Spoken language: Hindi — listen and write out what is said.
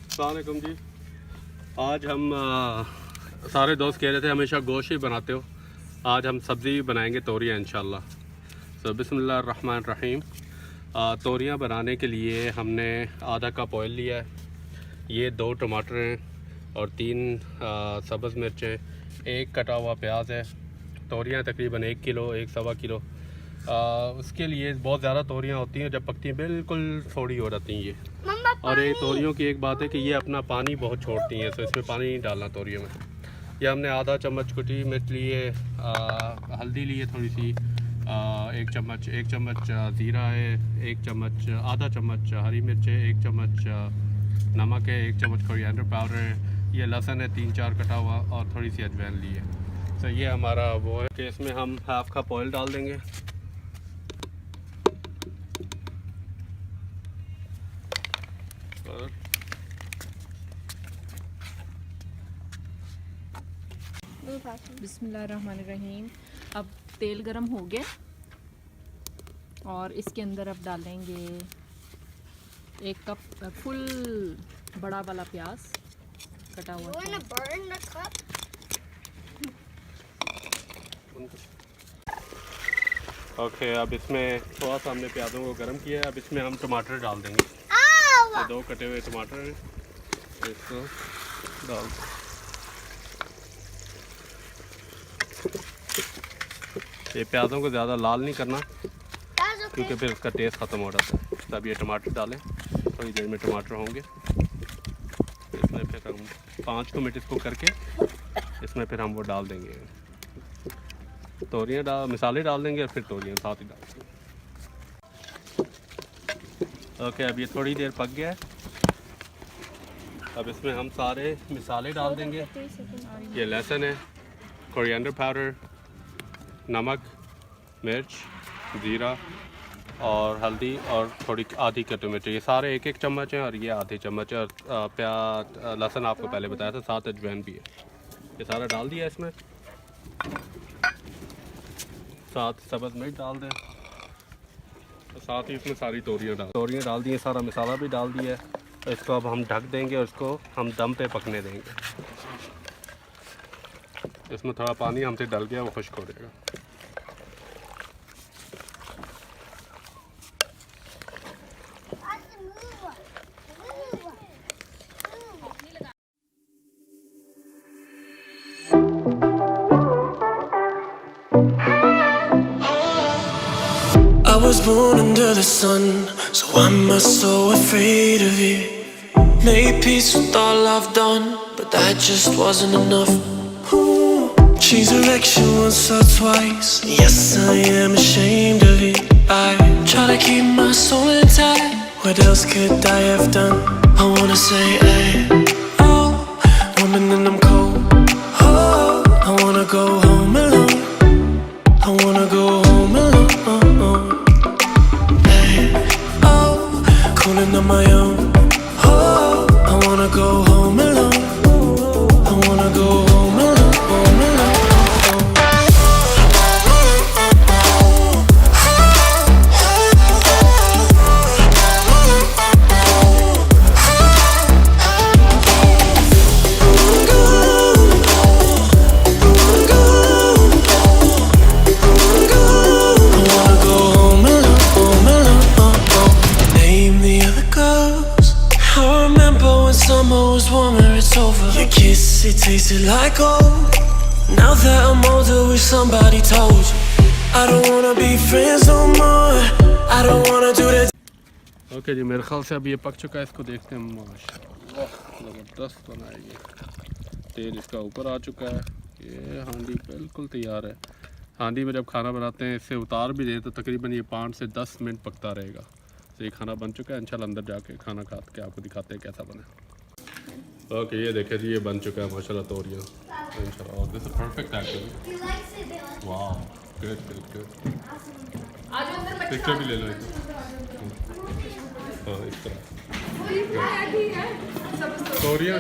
अस्सलाम वालेकुम जी। आज हम सारे दोस्त कह रहे थे हमेशा गोश्त ही बनाते हो, आज हम सब्ज़ी बनाएंगे तोरियाँ इंशाल्लाह। तो बिस्मिल्लाह रहमान रहीम। तोरियाँ बनाने के लिए हमने आधा कप ऑयल लिया है, ये 2 टमाटर हैं और 3 सब्ज़ मिर्चें, 1 कटा हुआ प्याज है। तोरियाँ तकरीबन 1 किलो 1 सवा किलो। उसके लिए बहुत ज़्यादा तोरियाँ होती हैं, जब पकती हैं बिल्कुल थोड़ी हो जाती हैं ये। और ये तोरियों की एक बात है कि ये अपना पानी बहुत छोड़ती हैं, तो इसमें पानी नहीं डालना तोरियों में। ये हमने आधा चम्मच कुटी मिर्च लिए, हल्दी लिए थोड़ी सी, 1 चम्मच ज़ीरा है, 1 चम्मच आधा चम्मच हरी मिर्च है, 1 चम्मच नमक है, 1 चम्मच कोरिएंडर पाउडर है, ये लहसुन है 3-4 कटा हुआ और थोड़ी सी अजवाइन ली है। तो ये हमारा वो है कि इसमें हम हाफ़ कप ऑयल डाल देंगे। बिस्मिल्लाहिर्रहमानिर्रहीम। अब तेल गरम हो गया और इसके अंदर अब डालेंगे 1 कप फुल बड़ा वाला प्याज कटा हुआ। ओके, अब इसमें थोड़ा सा हमने प्याज़ों को गर्म किया है, अब इसमें हम टमाटर डाल देंगे। तो 2 कटे हुए टमाटर हैं, इसको डाल। ये प्याज़ों को ज़्यादा लाल नहीं करना क्योंकि फिर उसका टेस्ट ख़त्म हो जाता है। तब ये टमाटर डालें, थोड़ी देर में टमाटर होंगे। इसमें फिर हम 5 मिनट इसको करके इसमें फिर हम वो डाल देंगे, तोरियाँ मिसाले डाल देंगे और फिर तोरियाँ साथ ही डाल देंगे। ओके, अब ये थोड़ी देर पक गया है। अब इसमें हम सारे मिसाले डाल देंगे। ये लहसुन है, कोरिएंडर पाउडर, नमक, मिर्च, ज़ीरा और हल्दी और थोड़ी आधी कटी मिर्च, ये सारे 1-1 चम्मच हैं और ये आधे चम्मच है। और लहसुन आपको पहले बताया था, साथ अजवाइन भी है। ये सारा डाल दिया इसमें, साथ सब्ज़ मिर्च डाल दें, साथ ही इसमें सारी तोरियाँ डाल दी, सारा मसाला भी डाल दिया है। तो इसको अब हम ढक देंगे और इसको हम दम पे पकने देंगे। इसमें थोड़ा पानी हमसे डल गया, वो खुश्क हो जाएगा। I was born under the sun, so why am I so afraid of it? Made peace with all I've done, but that just wasn't enough. Change direction once or twice, yes I am ashamed of it. I try to keep my soul intact, what else could I have done? I wanna say, hey, oh, woman and I'm cold. Oh, I wanna go home alone. I wanna go home alone. Calling on my own. Oh, I wanna go home alone. I wanna go home alone, home alone. It tasted like gold. Now that I'm older, wish somebody told you I don't wanna be friends no more. I don't wanna do that. Okay ji, मेरे ख्याल से अब ये पक चुका है। इसको देखते हैं। माशाल्लाह ज़बरदस्त बनाएगी। तेल इसका ऊपर आ चुका है। ये हांडी बिल्कुल तैयार है। हांडी में जब खाना बनाते हैं इससे उतार भी दें तो तकरीबन ये 5 से 10 मिनट पकता रहेगा। तो ये खाना बन चुका है, इंशाल्लाह अंदर जाके खाना खा के आपको दिखाते हैं कैसा बना। ओके, ये देखें जी, ये बन चुका है माशाल्लाह तोरियां इंशाल्लाह। और this is perfect actually. Wow, good good good. Picture भी ले लो एक। हाँ, इस तरह तोरियां